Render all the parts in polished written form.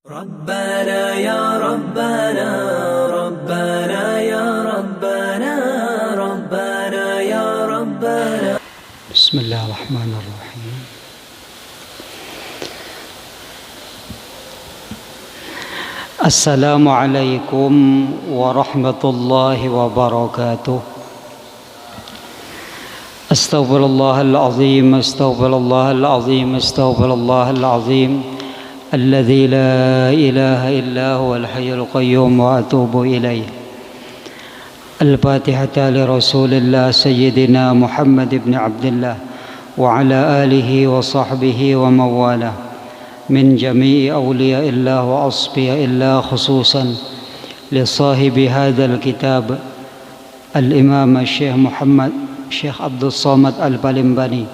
ربنا يا ربنا ربنا يا ربنا ربنا يا ربنا. بسم الله الرحمن الرحيم. السلام عليكم ورحمة الله وبركاته. أستغفر الله العظيم أستغفر الله العظيم أستغفر الله العظيم الذي لا إله إلا هو الحي القيوم وأتوب إليه. الفاتحة لرسول الله سيدنا محمد بن عبد الله وعلى آله وصحبه ومن والاه من جميع أولياء الله وأصفياء الله، خصوصا لصاحب هذا الكتاب الإمام الشيخ عبد الصمد البلمباني،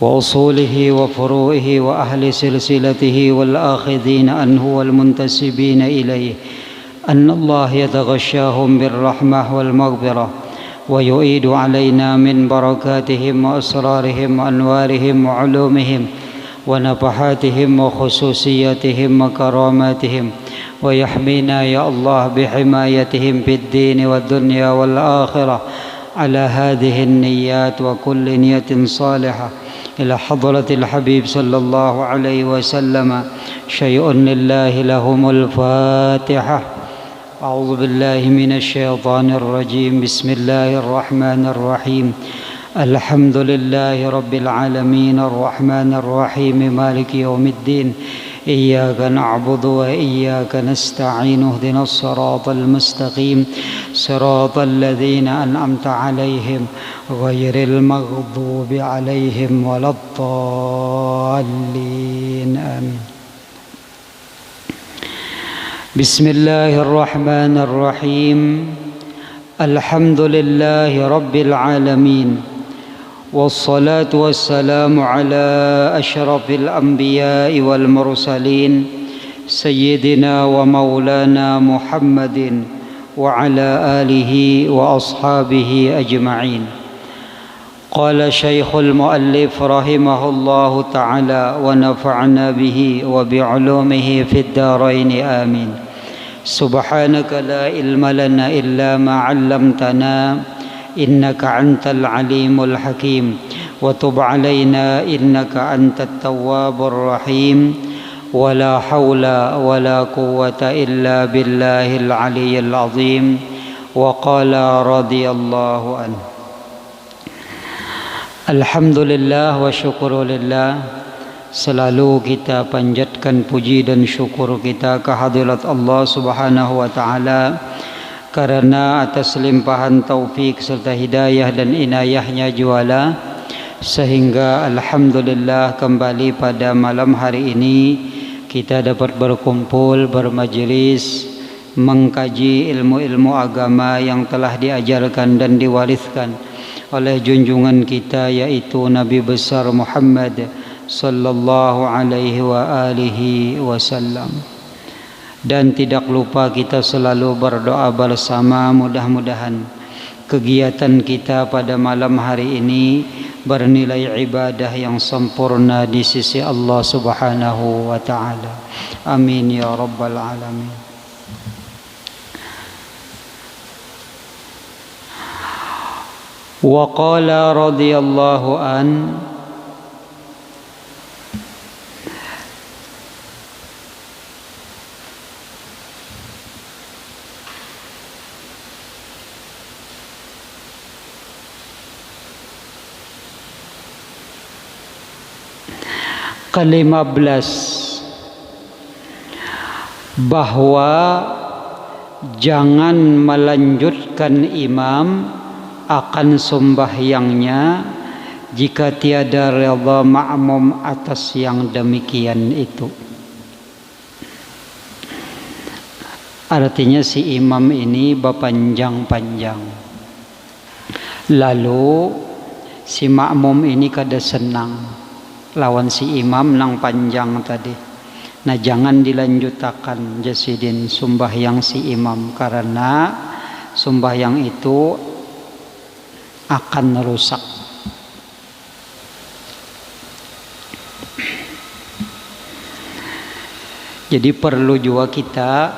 وأصوله وفروعه وأهل سلسلته والآخذين عنه والمنتسبين إليه، أن الله يتغشاهم بالرحمة والمغفرة ويعيد علينا من بركاتهم وأسرارهم وأنوارهم وعلومهم ونفحاتهم وخصوصياتهم وكراماتهم، ويحمينا يا الله بحمايتهم في الدين والدنيا والآخرة على هذه النيات وكل نية صالحة. إلى حضرة الحبيب صلى الله عليه وسلم. شيء لله لهم الفاتحة. أعوذ بالله من الشيطان الرجيم. بسم الله الرحمن الرحيم. الحمد لله رب العالمين الرحمن الرحيم مالك يوم الدين. إياك نعبد وإياك نستعين. اهدنا الصراط المستقيم صراط الذين أنعمت عليهم غير المغضوب عليهم ولا الضالين آمين. بسم الله الرحمن الرحيم. الحمد لله رب العالمين، والصلاة والسلام على أشرف الأنبياء والمرسلين سيدنا ومولانا محمد وعلى آله وأصحابه أجمعين. قال شيخ المؤلف رحمه الله تعالى ونفعنا به وبعلومه في الدارين آمين. سبحانك لا علم لنا إلا ما علمتنا إنك أنت العليم الحكيم، وتب علينا إنك أنت التواب الرحيم. ولا حول ولا قوة إلا بالله العلي العظيم. وقال رضي الله عنه. Alhamdulillah wa syukurulillah. Selalu kita panjatkan puji dan syukur kita kehadirat Allah Subhanahu wa taala, karena atas limpahan taufik serta hidayah dan inayahnya juala, sehingga alhamdulillah kembali pada malam hari ini kita dapat berkumpul bermajelis mengkaji ilmu-ilmu agama yang telah diajarkan dan diwariskan oleh junjungan kita, yaitu Nabi besar Muhammad sallallahu alaihi wa alihi wasallam. Dan tidak lupa kita selalu berdoa bersama, mudah-mudahan kegiatan kita pada malam hari ini bernilai ibadah yang sempurna di sisi Allah Subhanahu wa taala. Amin ya rabbal alamin. Wa qala radhiyallahu an. ke-15, bahwa jangan melanjutkan imam akan sembahyangnya jika tiada redha makmum atas yang demikian itu. Artinya si imam ini berpanjang-panjang, lalu si makmum ini kada senang lawan si imam nang panjang tadi. Nah, jangan dilanjutakan jasidin sembahyang si imam, karena sembahyang itu akan rusak. Jadi perlu juga kita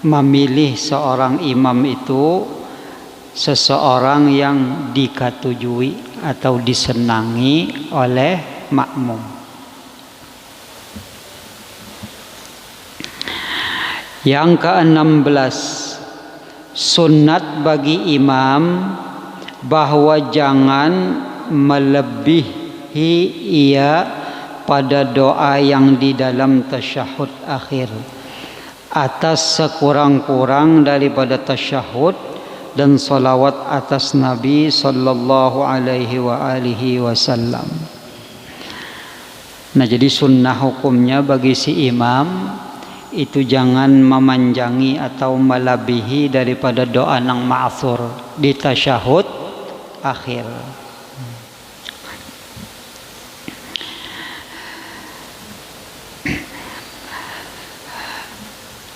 memilih seorang imam itu seseorang yang dikatujui atau disenangi oleh makmum. Yang ke-16, sunnat bagi imam bahwa jangan melebihi ia pada doa yang di dalam tasyahud akhir atas sekurang-kurang daripada tasyahud dan salawat atas Nabi sallallahu alaihi wasallam. Nah, jadi sunnah hukumnya bagi si imam itu jangan memanjangi atau melebihi daripada doa nang ma'thur di tasyahud akhir.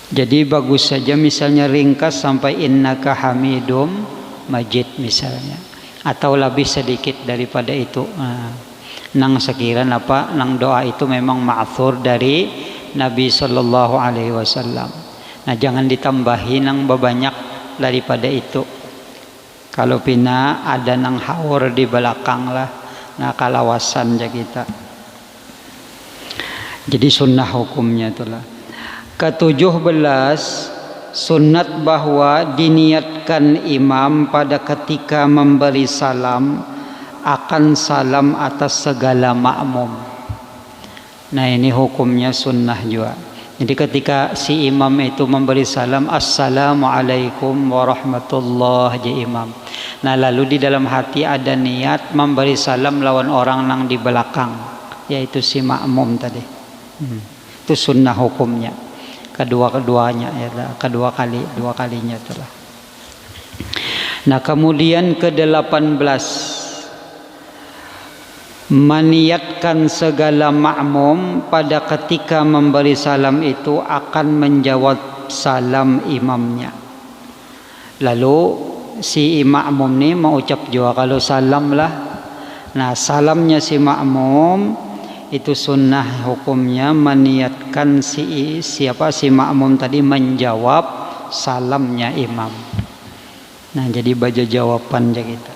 Jadi bagus saja misalnya ringkas sampai innaka hamidum majid misalnya, atau lebih sedikit daripada itu. Nang sekiranya nang doa itu memang ma'thur dari Nabi sallallahu alaihi wasallam. Nah, jangan ditambahi nang bebanyak daripada itu. Kalau pina ada nang haur di belakang lah, nah kalawasan aja kita. Jadi sunnah hukumnya itulah. Ke-17, sunnat bahwa diniatkan imam pada ketika memberi salam akan salam atas segala makmum. Nah, ini hukumnya sunnah juga. Jadi ketika si imam itu memberi salam, assalamualaikum warahmatullahi ya imam. Nah, lalu di dalam hati ada niat memberi salam lawan orang yang di belakang, yaitu si makmum tadi. Itu sunnah hukumnya. Dua kalinya itulah. Nah, kemudian ke-18, meniatkan segala makmum pada ketika memberi salam itu akan menjawab salam imamnya. Lalu si makmum ni mau ucap juga kalau salam lah. Nah, salamnya si makmum itu sunnah hukumnya meniatkan si makmum tadi menjawab salamnya imam. Nah, jadi baca jawaban aja kita.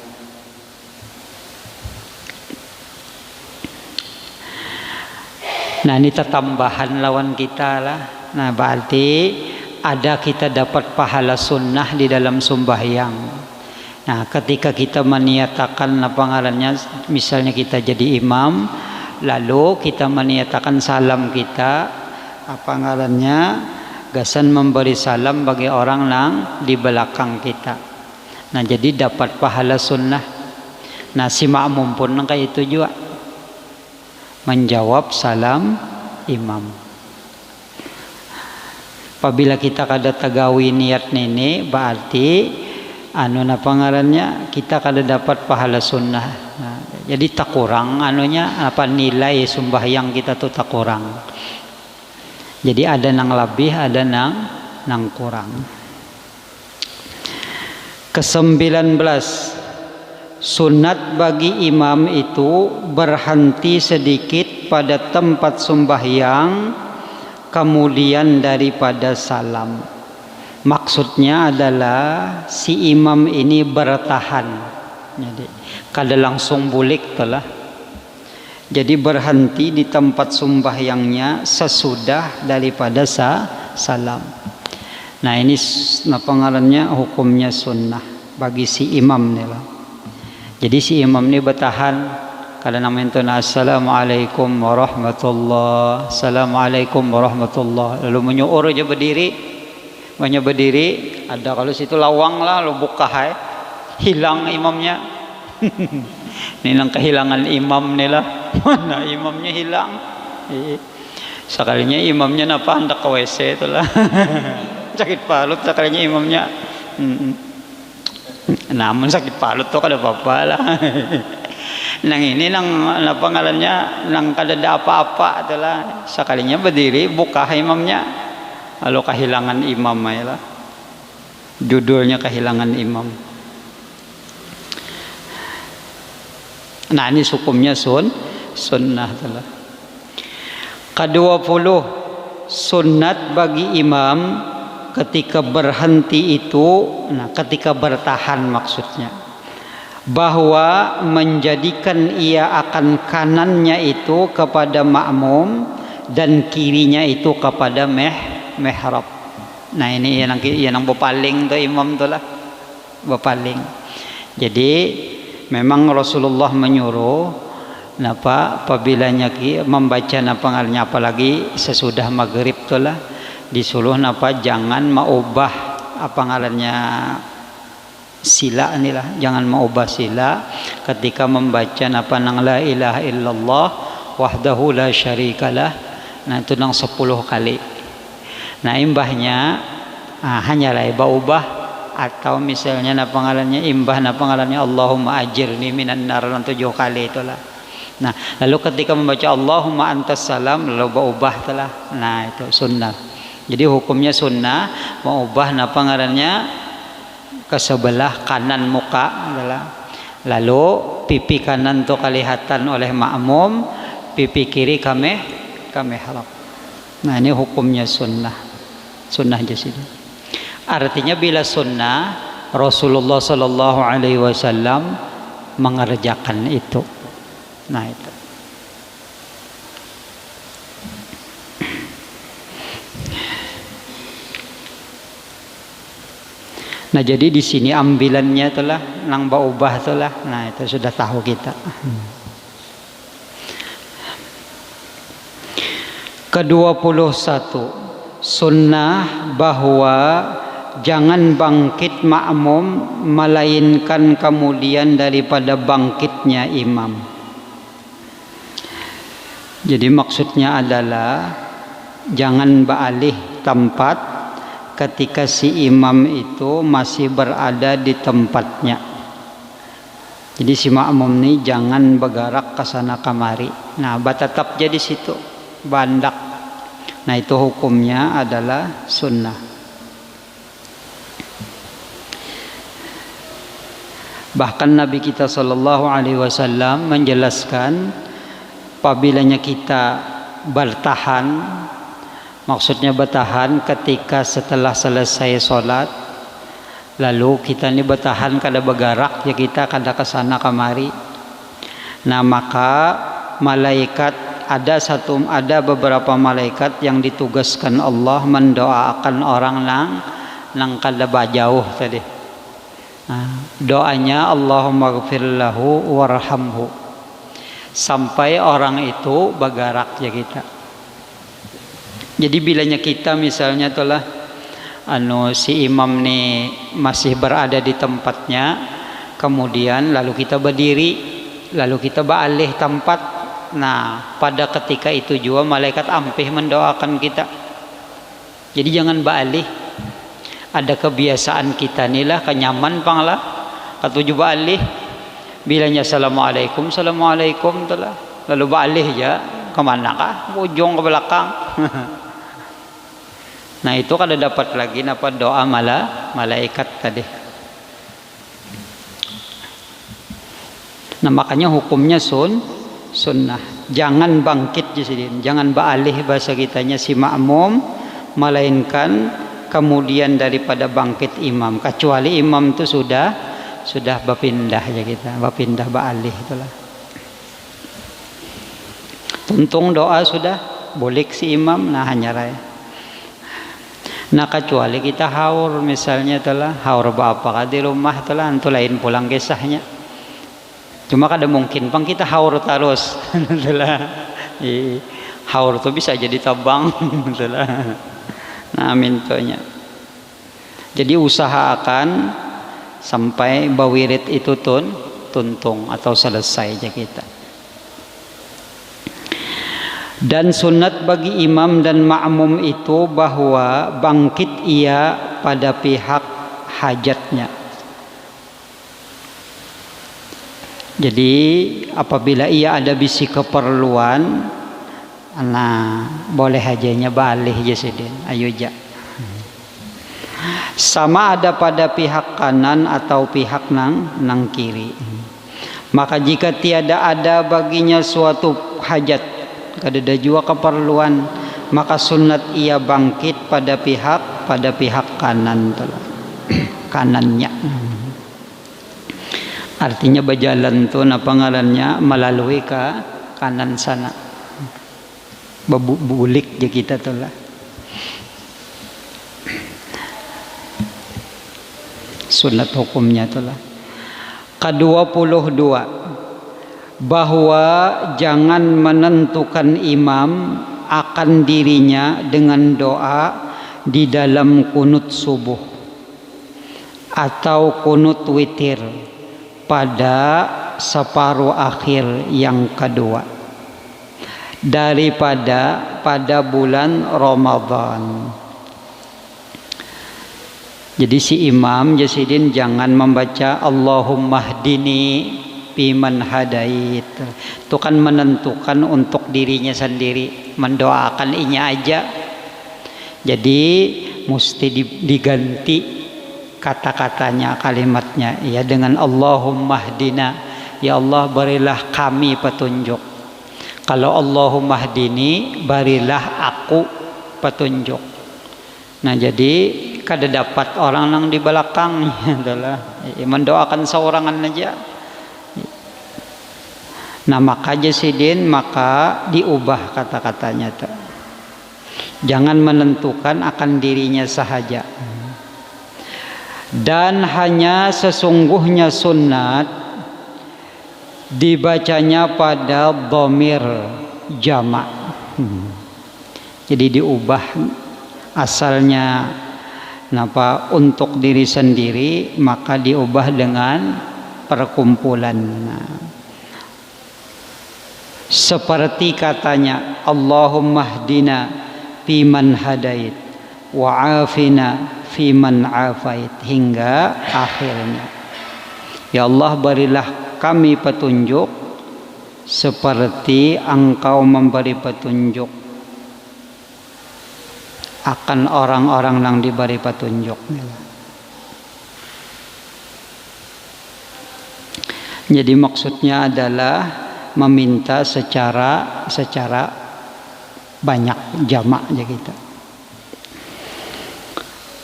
Nah, ini tambahan lawan kita lah. Nah, berarti ada kita dapat pahala sunnah di dalam sembahyang. Nah, ketika kita meniatakan misalnya kita jadi imam, lalu kita meniatakan salam kita, gasan memberi salam bagi orang yang di belakang kita. Nah, jadi dapat pahala sunnah. Nah, si makmum pun kayak itu juga, menjawab salam imam. Apabila kita kada tagawi niat ini, berarti kita kada dapat pahala sunnah. Nah, jadi tak kurang nilai sembahyang kita tuh tak kurang. Jadi ada nang lebih, ada nang kurang. Ke-19, sunat bagi imam itu berhenti sedikit pada tempat sembahyang kemudian daripada salam. Maksudnya adalah si imam ini bertahan. Jadi kada langsung bulik telah. Jadi berhenti di tempat sembahyangnya sesudah daripada salam. Nah, ini hukumnya sunnah bagi si imam ni lah. Jadi si imam ni bertahan kada namanya assalamualaikum warahmatullahi, assalamualaikum warahmatullahi, lalu menyuur aja berdiri, ada kalau situ lawang lah, lalu buka hilang imamnya. Ini nang kehilangan imam ni lah, mana imamnya hilang. Sekalinya imamnya hendak ke WC itulah. Sakit parut sekalinya imamnya. Namun sakit parut tuh kada apa-apa lah. Nang ini nang kada ada apa-apa itulah. Sekalinya berdiri buka imamnya, lalu kehilangan imam lah. Judulnya kehilangan imam. Nah, ini hukumnya sunnah itulah. Ke-20, sunnat bagi imam ketika berhenti itu, ketika bertahan maksudnya, bahwa menjadikan ia akan kanannya itu kepada makmum dan kirinya itu kepada mihrab. Nah ini yang berpaling tuh imam tuh lah, berpaling. Jadi memang Rasulullah menyuruh napa apabila membaca napa ngalnya, apalagi sesudah maghrib tuh lah, disuruh napa jangan maubah apa ngarannya sila inilah, jangan maubah sila ketika membaca napa nang la ilaha illallah wahdahu la syarikalah. Nah itu nang 10 kali. Nah imbahnya hanyalah ubah, atau misalnya napa ngarannya imbah napa ngarannya Allahumma ajirni minan nar 7 kali itulah. Nah lalu ketika membaca Allahumma antas salam lalu berubah telah. Nah itu sunnah. Jadi hukumnya sunnah mengubah napa ngarannya ke sebelah kanan muka adalah, lalu pipi kanan itu kelihatan oleh makmum, pipi kiri kami harap. Nah ini hukumnya sunnah jadi. Artinya bila sunnah Rasulullah Sallallahu Alaihi Wasallam mengerjakan itu. Nah itu. Nah jadi di sini ambilannya itulah nang baubah itulah. Nah itu sudah tahu kita. Ke-21, sunnah bahwa jangan bangkit makmum melainkan kemudian daripada bangkitnya imam. Jadi maksudnya adalah jangan beralih tempat ketika si imam itu masih berada di tempatnya. Jadi si makmum ini jangan bergerak ke sana kemari. Nah, tetap jadi situ bandak. Nah, itu hukumnya adalah sunnah. Bahkan Nabi kita sallallahu alaihi wasallam menjelaskan apabila kita bertahan, maksudnya bertahan ketika setelah selesai sholat, lalu kita ini bertahan kada bergerak, ya kita kada kesana kemari. Nah maka malaikat ada beberapa malaikat yang ditugaskan Allah mendoakan orang nang kada bajauh tadi. Nah, doanya Allahumma ghfir lahu warhamhu, sampai orang itu bergerak ya kita. Jadi bilanya kita misalnya itulah si imam nih masih berada di tempatnya, kemudian lalu kita berdiri, lalu kita beralih tempat. Nah pada ketika itu juga malaikat ampih mendoakan kita. Jadi jangan beralih. Ada kebiasaan kita inilah kenyaman panglah katuju beralih. Bilanya assalamualaikum telah, lalu beralih ya kemana kah? Ujung ke belakang. Nah itu kada dapat lagi napa doa malaikat tadi. Nah makanya hukumnya sunnah. Jangan bangkit jadi, jangan beralih bahasa kitanya si makmum, melainkan kemudian daripada bangkit imam. Kecuali imam itu sudah berpindah ya kita, berpindah beralih itulah. Tuntung doa sudah boleh si imam, nah hanya raya. Nah kecuali kita haur misalnya telah haur apa di rumah telah antu lain pulang kisahnya. Cuma kada mungkin pang kita haur terus telah. Haur tuh bisa jadi tabang telah. Nah mintonya. Jadi usahakan sampai bawirit itu tuntung atau selesai aja kita. Dan sunat bagi imam dan makmum itu bahwa bangkit ia pada pihak hajatnya. Jadi apabila ia ada bisi keperluan, nah boleh hajanya balik aja sedin, ayo ja. Sama ada pada pihak kanan atau pihak nang kiri. Maka jika tiada ada baginya suatu hajat, kadada jua keperluan, maka sunat ia bangkit pada pihak kanan tulah. Kanannya. Artinya berjalan tuh apa ngarannya melalui ke kanan sana. Bebulik je kita tuh lah. Sunat hukumnya tuh lah. Ke-22 bahwa jangan menentukan imam akan dirinya dengan doa di dalam kunut subuh atau kunut witir pada separuh akhir yang kedua daripada pada bulan Ramadan. Jadi si imam jasidin jangan membaca Allahumma hdini fiman hadait. Itu kan menentukan untuk dirinya sendiri, mendoakan inya aja. Jadi mesti diganti kata-katanya, kalimatnya ya dengan Allahumma hdina, ya Allah berilah kami petunjuk. Kalau Allahumma hdini, berilah aku petunjuk. Nah jadi kada dapat orang yang di belakangnya adalah mendoakan seorangan aja. Nah maka jasidin maka diubah kata-katanya tuh. Jangan menentukan akan dirinya sahaja. Dan hanya sesungguhnya sunat dibacanya pada dhamir jamak. Jadi diubah asalnya napa untuk diri sendiri maka diubah dengan perkumpulan. Seperti katanya Allahumma hdina fiman hadait wa afina fiman afait hingga akhirnya. Ya Allah berilah kami petunjuk seperti engkau memberi petunjuk akan orang-orang yang diberi petunjuk. Jadi maksudnya adalah meminta secara banyak jamak aja kita.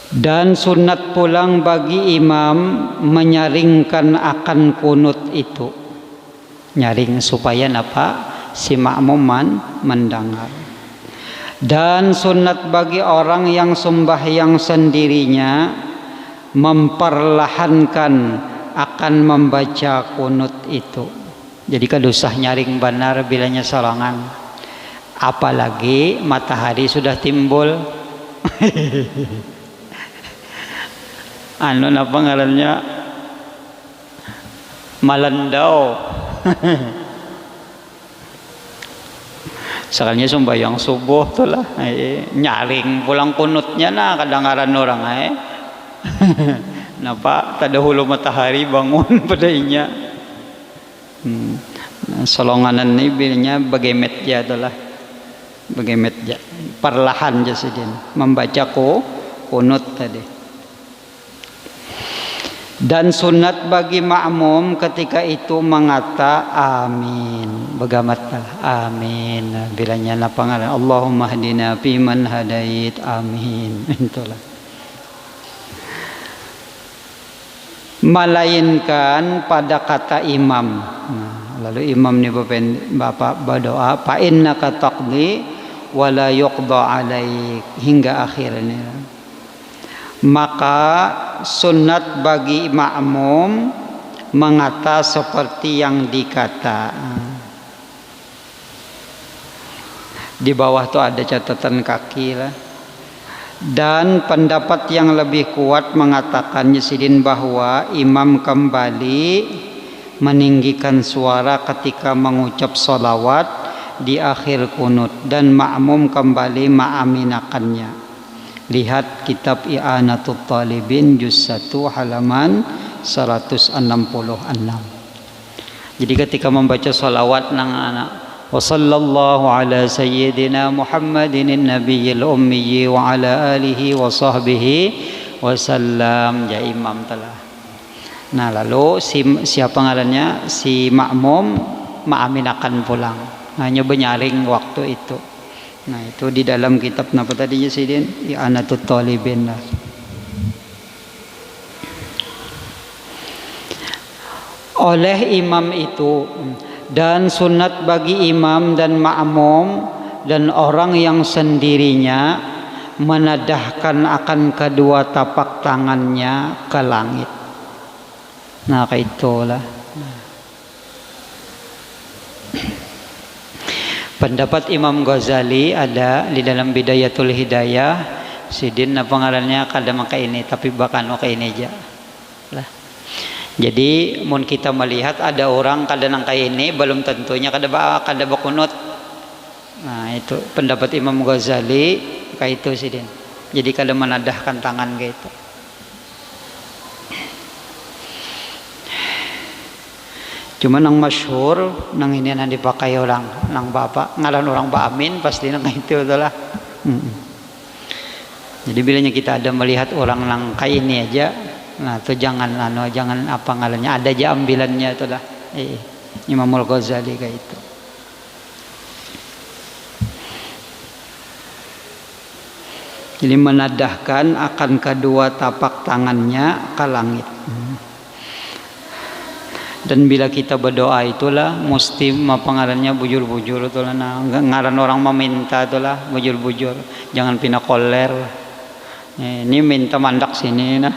Dan sunat pulang bagi imam menyaringkan akan kunut itu, nyaring supaya apa si makmuman mendengar. Dan sunat bagi orang yang sembahyang sendirinya memperlahankan akan membaca kunut itu. Jadi kadusah nyaring benar bilanya sorangan, apalagi matahari sudah timbul. Anu apa ngarannya malandau. Sekalinya sembahyang subuh tuh lah, nyaring pulang kunutnya nah kadangaran orang napa tada hulu matahari bangun pada inya. Solonganan ini bilnya bagemet ja adalah bagemet ja perlahan jasidin membaca kunut tadi. Dan sunat bagi makmum ketika itu mengata amin, begamatlah amin bilanya napangaran Allahumma hdina fiman hadait amin. Itulah. Melainkan pada kata imam. Nah, lalu imam ni bapak berdoa fa innaka taqdi wa la yuqda alaik hingga akhirnya. Maka sunat bagi makmum mengata seperti yang dikata. Di bawah tu ada catatan kaki lah. Dan pendapat yang lebih kuat mengatakan Yasidin bahwa imam kembali meninggikan suara ketika mengucap sholawat di akhir kunut dan makmum kembali mengaminakannya. Lihat kitab I'anatul Talibin juz 1 halaman 166. Jadi ketika membaca sholawat nang anak wa sallallahu ala sayyidina Muhammadin nabiyil ummi wa ala alihi wa sahbihi wasallam ya imam telah. Nah lalu siapa ngarannya si makmum mengaminakan pulang. Hanya benyaring waktu waktu itu. Nah itu di dalam kitab apa tadi Sidin? I'anatut Talibin lah. Oleh imam itu, dan sunat bagi imam dan makmum dan orang yang sendirinya menadahkan akan kedua tapak tangannya ke langit. Nah kayak itulah. Pendapat Imam Ghazali ada di dalam Bidayatul Hidayah. Sidin apa ngarannya kada maka ini, tapi bahkan maka ini aja lah. Jadi mun kita melihat ada orang kada nang kayak ini, belum tentunya kada bakunut. Nah itu pendapat Imam Ghazali kayak itu Sidin. Jadi kada menadahkan tangan gitu. Cuma nang masyhur nang ini nang dipakai orang nang bapak ngaran orang Pak Amin pasti nang itu itulah. Jadi bilanya kita ada melihat orang nang kayak ini aja, nah itu jangan apa ngarannya, ada aja ambilannya itulah. Imamul Ghazali kayak itu. Jadi menadahkan akan kedua tapak tangannya ke langit. Dan bila kita berdoa itulah mesti pengarannya bujur-bujur itulah, nah ngaran orang meminta itulah bujur-bujur, jangan pina koler. Ini minta mandak sini nah.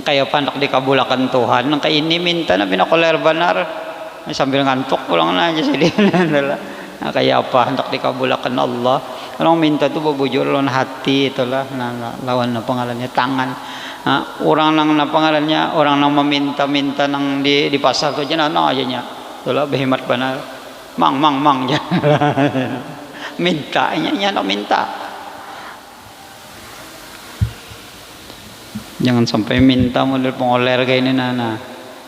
Kayak pandak dikabulakan Tuhan, kayak ini minta na pina koler benar. Sambil ngantuk pulang aja sini. Nah, kayak apa hendak dikabulakan Allah. Orang minta tuh bujur lawan hati itulah, nah lawan pengarannya tangan. Nah, orang nang pangarannya orang nang meminta-minta nang di pasar tu aja nana aja nya. Itulah behemat benar. Mang ya. Minta nya nak minta. Jangan sampai minta model pengoler kayak ini nana.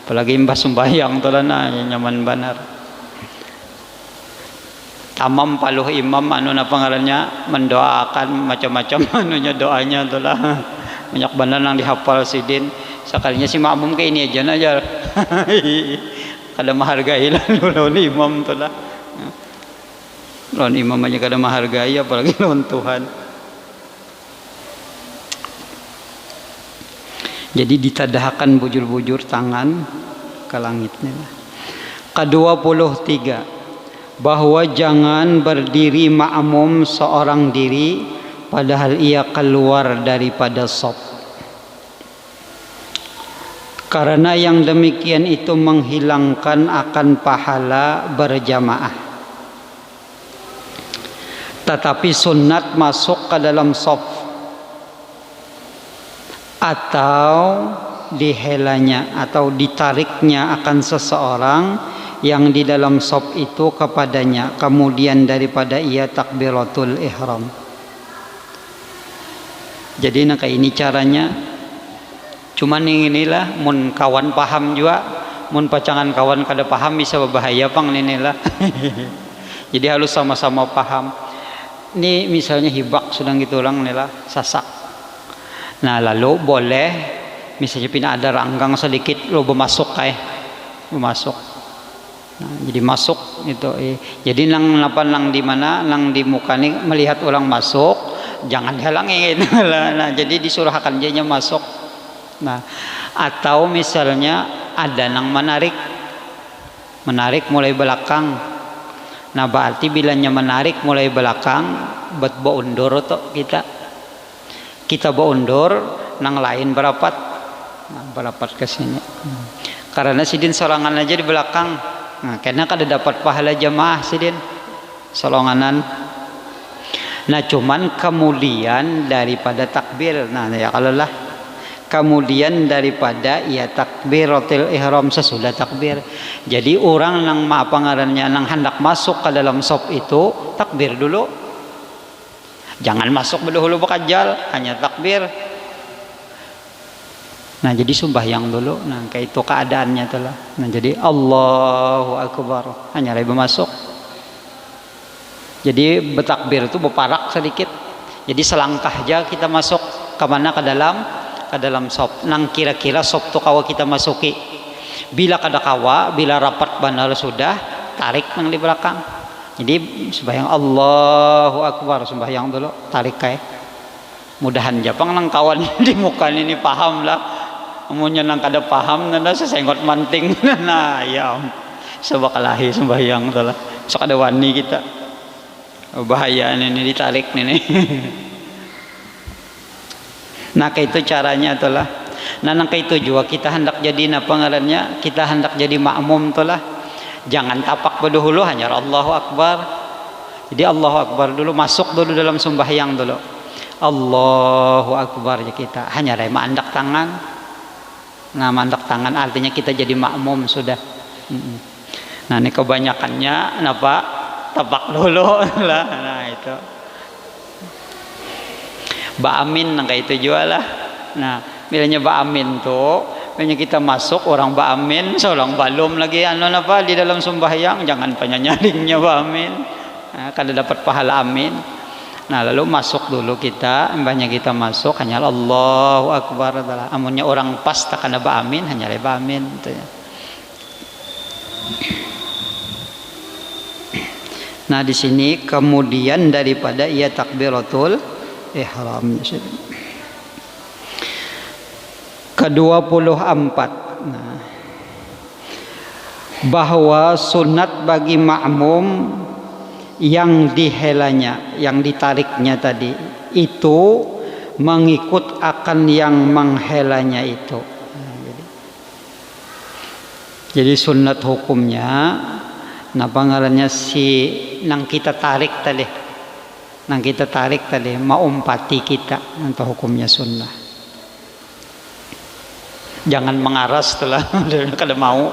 Apalagi imbas sembahyang tu lah na nyaman benar. Tamam paluh imam anu na pangarannya mendoakan macam-macam anunya doanya itulah. Banyak benar yang dihafal Sidin. Sekalinya si makmum kayak ini aja kada menghargai lah lawan imam tu lah. Lawan imam aja kada menghargai, apalagi lawan Tuhan. Jadi ditadahkan bujur-bujur tangan ke langitnya. Ke-23, bahwa jangan berdiri makmum seorang diri padahal ia keluar daripada shaf. Karena yang demikian itu menghilangkan akan pahala berjamaah. Tetapi sunat masuk ke dalam shaf atau dihelanya atau ditariknya akan seseorang yang di dalam shaf itu kepadanya, kemudian daripada ia takbiratul ihram. Jadi nak ini caranya. Cuman inilah mun kawan paham juga, mun pacangan kawan kada paham bisa berbahaya pang inilah. Jadi harus sama-sama paham. Ini misalnya hibak sudah gitu orang inilah sasak. Nah lalu boleh misalnya pina ada ranggang sedikit lo bermasuk bermasuk. Nah, jadi masuk itu. Jadi nang di mana nang di muka ni melihat orang masuk, jangan dihalangin. Nah, jadi disuruhkan dia masuk. Nah, atau misalnya ada nang menarik mulai belakang. Nah, berarti bilanya menarik mulai belakang, buat undur tuh kita undur, nang lain berapat. Nah, berapat ke sini. Karena Sidin sorangan aja di belakang. Nah, karena kada dapat pahala jamaah Sidin solonganan. Nah, cuman kemudian daripada takbir. Nah, ya kalau lah kemudian daripada ia takbiratul ihram sesudah takbir. Jadi orang nang pangarannya nang hendak masuk ke dalam shaf itu takbir dulu. Jangan masuk dulu bekajal, hanya takbir. Nah, jadi sembahyang dulu. Nah, kayak itu keadaannya telah. Nah, jadi Allahu Akbar, hanya lagi masuk. Jadi bertakbir itu berparak sedikit. Jadi selangkah aja kita masuk ke mana, ke dalam shaf. Nang kira-kira shaf tu kawa kita masuki. Bila kada kawa, bila rapat benar sudah, tarik nang di belakang. Jadi sembahyang Allahu Akbar, sembahyang dulu tarik kayak mudahan Japang nang kawan di muka ini paham lah. Amunnya nang kada paham nana sesenggot manting nah ya sebakalahi sembahyang tuh lah. Sok ada wani kita. Bahaya ini ditarik nih. Nah kayak itu caranya tuh lah. Nah kayak itu juga kita hendak jadi apa ngarannya, kita hendak jadi makmum tuh lah. Jangan tapak berdahulu hanya Allahu Akbar. Jadi Allahu Akbar dulu, masuk dulu dalam sembahyang dulu. Allahu Akbar ya kita. Hanya rema andak tangan. Nah mandak tangan artinya kita jadi makmum sudah. Nah ini kebanyakannya kenapa tapak dulu lah. Nah itu. Ba'amin nah kayak itu juga lah. Nah bilanya ba'amin tuh banyak kita masuk orang ba'amin seorang balum lagi apa di dalam sembahyang, jangan penyanyaringnya ba'amin. Nah, kada dapat pahala amin. Nah lalu masuk dulu kita, banyak kita masuk hanya Allahu Akbar adalah amunnya orang pas tak kada ba'amin hanya ba'amin gitu ya. Nah di sini kemudian daripada ia takbiratul ihram ke-24. Nah, bahwa sunat bagi makmum yang dihelanya, yang ditariknya tadi itu mengikut akan yang menghelanya itu. Jadi sunat hukumnya napa ngarannya si nang kita tarik tadi. Nang kita tarik tadi mau umpati kita untuk hukumnya sunnah. Jangan mengaras setelah kada mau.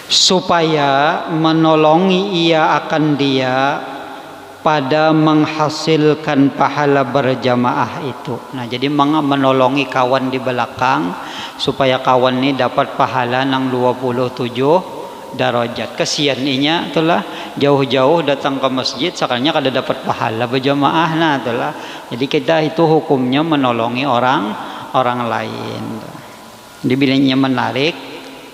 Supaya menolongi ia akan dia pada menghasilkan pahala berjamaah itu. Nah, jadi menolongi kawan di belakang supaya kawan ini dapat pahala nang 27 darajat. Kesian inya itulah jauh-jauh datang ke masjid sekalinya kada dapat pahala berjamaah. Nah itulah. Jadi kita itu hukumnya menolongi orang lain. Jadi bilanya menarik,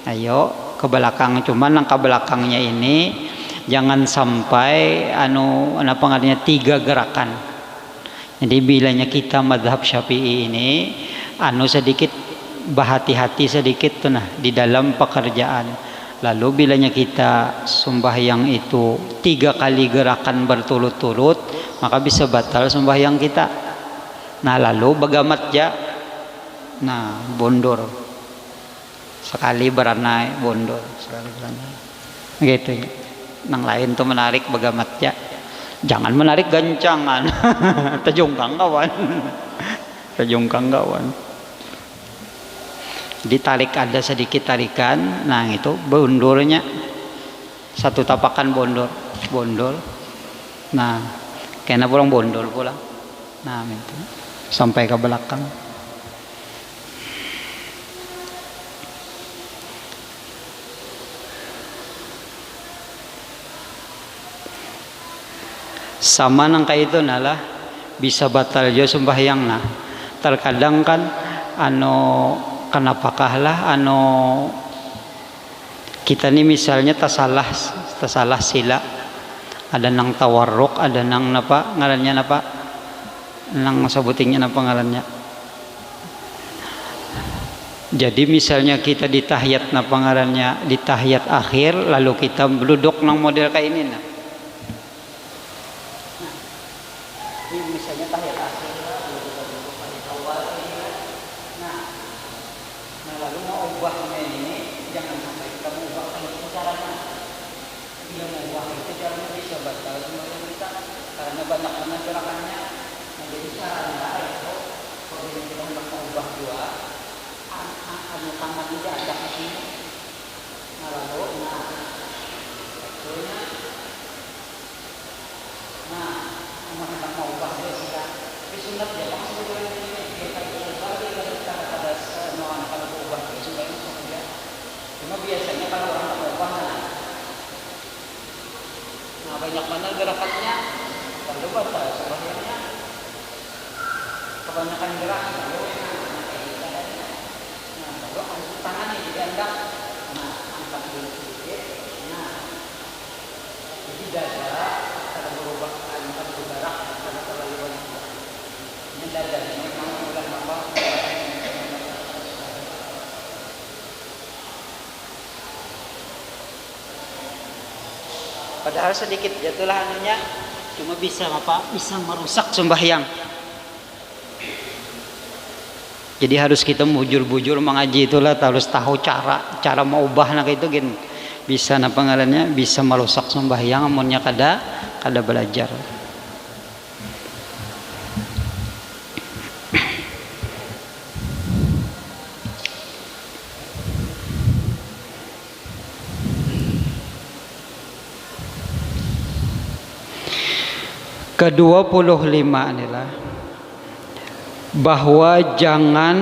ayo ke belakang, cuman nang ke belakangnya ini jangan sampai apa ngarannya 3 gerakan. Jadi bilanya kita mazhab Syafi'i ini sedikit berhati-hati sedikit tuh nah di dalam pekerjaan. Lalu bilanya kita sembahyang itu 3 kali gerakan berturut-turut, maka bisa batal sembahyang kita. Nah lalu bagamat ya, nah bondur sekali beranai bondur sekali beranai, gitu. Nang lain tuh menarik bagamat ya, jangan menarik gancangan, terjungkang kawan, terjungkang kawan. Ditarik ada sedikit tarikan, nah itu bondurnya 1 tapakan bondur, nah kena pulang bondur pulang, nah itu sampai ke belakang. Sama nang kayak itu nalah bisa batal jo sembahyang. Nah terkadang kan kenapakah lah kita nih misalnya tasalah sila, ada nang tawarruk, ada nang napa ngarannya napa nang sebutingnya napa ngarannya. Jadi misalnya kita di tahiyat napa ngarannya, di tahiyat akhir lalu kita duduk nang model kayak ini nah. Ini misalnya tahiyat akhir lalu mau ubahnya ini jangan sampai kita ubah itu caranya. Bila mau ubah itu caranya bisa batal sembahyang kita karena banyak gerakannya. Nah, jadi caranya itu kalau kita hendak mau ubah dua, tangan tidak ada di sini. Nah lalu betulnya, kalau hendak mau ubah dia sudah. Tapi sunat ya bang sebetulnya ini kita ubah dia kita pada kalau ubah dia sudah itu saja. Cuma biasanya kalau orang tak ubah nah banyak mana gerakannya kalau batal sembahyangnya kebanyakan gerak lalu tangan ini dianggap angkat turun sedikit. Nah, jadi dada ada berubah angkat bergerak karena terlalu banyak. Ini dada ini mau ulang apa? Padahal sedikit jatuhlah anunya, cuma bisa apa? Bisa merusak sembahyang. Jadi harus kita bujur-bujur mengaji itulah harus tahu cara mau ubah nak itu gin bisa napa ngarannya bisa merusak sembahyang amunnya kada belajar. Ke-25 inilah bahwa jangan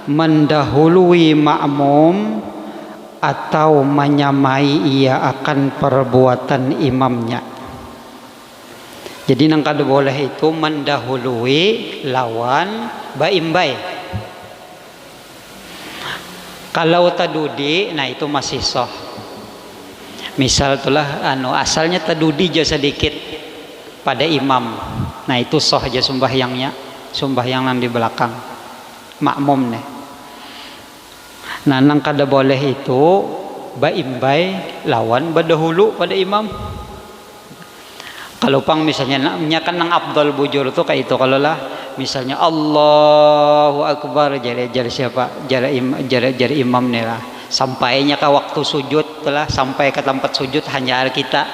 mendahului makmum atau menyamai ia akan perbuatan imamnya. Jadi nang kada boleh itu mendahului lawan baimbai. Kalau tadudi, nah itu masih sah. Misal itulah asalnya tadudi aja sedikit pada imam. Nah itu sah aja sembahyangnya, sembahyang yang di belakang makmum nih. Nah nang kada boleh itu baimbai lawan berdahulu pada imam. Kalau pang misalnya kan nang abdul bujur tuh kayak itu kalau lah misalnya Allahu Akbar jari siapa jari imam nih lah sampainya ke waktu sujud telah sampai ke tempat sujud hanya kita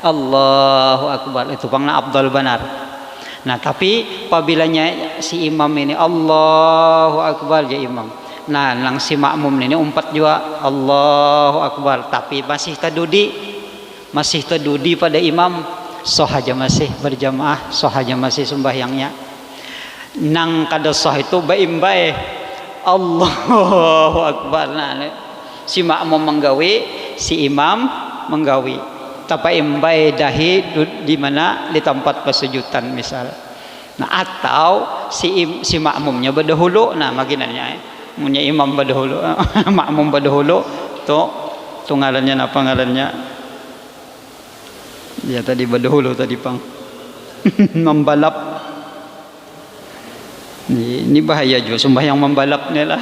Allahu Akbar itu pang nang abdul benar. Nah tapi apabila si imam ini Allahu Akbar ya imam. Nah nang si makmum ini umpat juga Allahu Akbar tapi masih tadudi pada imam. Sah aja masih berjamaah, sah aja masih sembahyangnya. Nang kada sah itu baimbai Allahu Akbar. Nah, si makmum menggawi, si imam menggawi. Tapi imbai dahi di mana di tempat persujudan misal. Nah atau si makmumnya berdahulu. Nah maginannya punya imam berdahulu, makmum berdahulu. Tuh ngarannya apa ngarannya? Ya tadi berdahulu tadi pang membalap. Ini bahaya juga sembahyang membalapnya lah.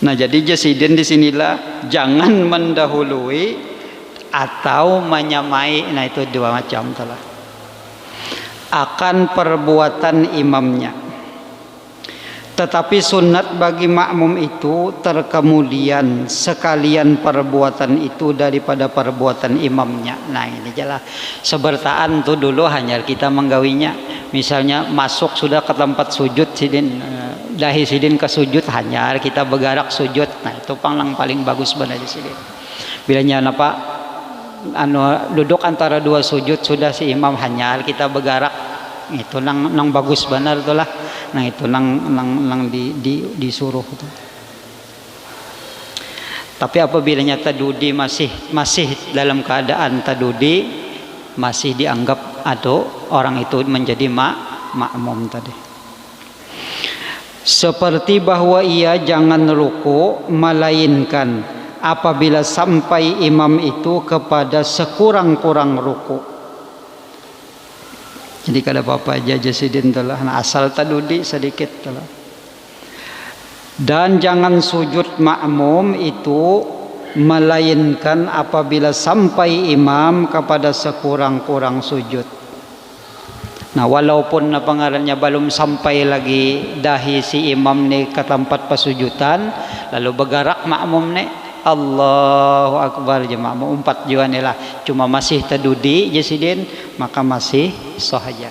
Nah jadi jasidin di sinilah jangan mendahului atau menyamai. Nah itu dua macam telah akan perbuatan imamnya. Tetapi sunat bagi makmum itu terkemudian sekalian perbuatan itu daripada perbuatan imamnya. Nah ini jelas sebertaan tuh dulu hanya kita menggawinya. Misalnya masuk sudah ke tempat sujud sidin dahi sidin ke sujud hanya kita bergerak sujud. Nah itu paling bagus benar di sini. Bilanya apa duduk antara dua sujud sudah si imam hanya kita bergerak. Itu nang bagus benar itulah. Nah itu nang disuruh itu. Tapi apabila tadudi masih dalam keadaan tadudi masih dianggap atau orang itu menjadi makmum tadi. Seperti bahwa ia jangan ruku melainkan apabila sampai imam itu kepada sekurang-kurang ruku. Jadi kada apa-apa aja jasidin telah asal tadudi sedikit telah. Dan jangan sujud makmum itu melainkan apabila sampai imam kepada sekurang-kurang sujud. Nah walaupun pengarannya belum sampai lagi dahi si imam ni ke tempat pesujudan lalu bergerak makmum ni Allahu Akbar jemaah umpat juga ni lah cuma masih tadudi jasidin maka masih sahaja.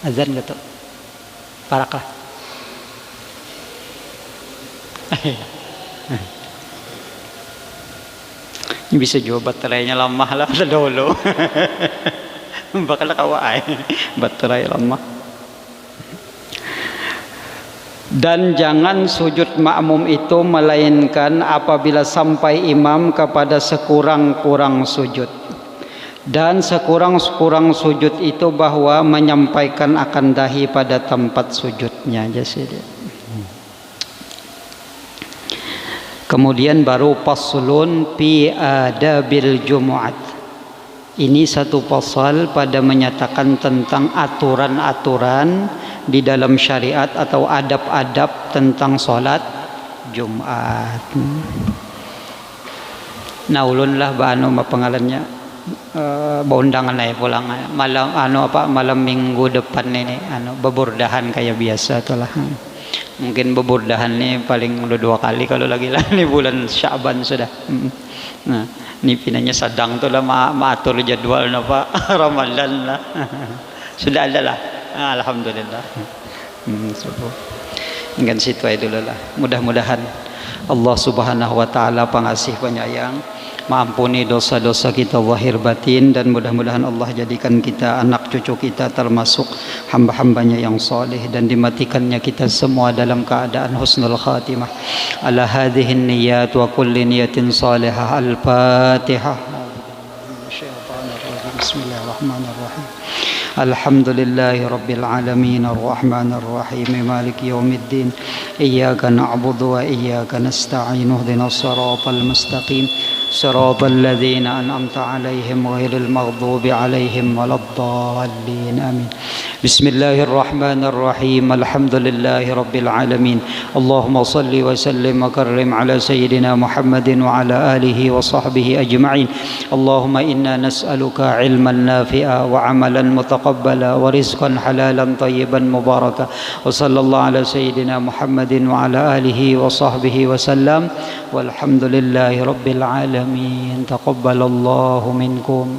Azan gitu paraklah. Ini bisa juga baterainya lama lah dulu. Bakal kawai baterai lama. Dan jangan sujud makmum itu melainkan apabila sampai imam kepada sekurang-kurang sujud. Dan sekurang-kurang sujud itu bahwa menyampaikan akan dahi pada tempat sujudnya aja sih dia. Kemudian baru faslun fi adabil jumu'at. Ini satu pasal pada menyatakan tentang aturan-aturan di dalam syariat atau adab-adab tentang solat Jumat. Nah ulunlah bano mapangalannya undangan ay pulang malam malam minggu depan ini beburdahan kayak biasa itulah. Mungkin beburdahan nih paling udah 2 kali kalau lagi lah ini bulan Sya'ban sudah. Nah, ini pinanya sedang tuh lah maatur jadwal napa Ramadan lah. Sudah ada lah. Alhamdulillah. Dengan situ aja dulu lah. Mudah-mudahan Allah Subhanahu wa taala pengasih penyayang mengampuni dosa-dosa kita zahir batin, dan mudah-mudahan Allah jadikan kita, anak cucu kita termasuk hamba-hambanya yang soleh, dan dimatikannya kita semua dalam keadaan husnul khatimah. Ala hadhihi niyyat wa kulli niyatin salihah. Al-Fatihah. Bismillahirrahmanirrahim. Alhamdulillahi rabbil alamin arrahmanir rahim maliki yaumiddin iyyaka na'budu wa iyyaka nasta'in ihdinas siratal mustaqim siratal ladzina an'amta 'alaihim ghairil maghdubi 'alaihim waladdallin amin. Bismillahirrahmanirrahim. Alhamdulillahi rabbil alamin. Allahumma salli wa sallim wa karrim ala sayyidina Muhammadin wa ala alihi wa sahbihi ajma'in. Allahumma inna nas'aluka ilman nafi'a wa amalan mutaqabbala wa rizqan halalan tayyiban mubaraka. Wa sallallahu ala sayyidina Muhammadin wa ala alihi wa sahbihi wa sallam. Walhamdulillahi rabbil alamin. Taqabbalallahu minkum.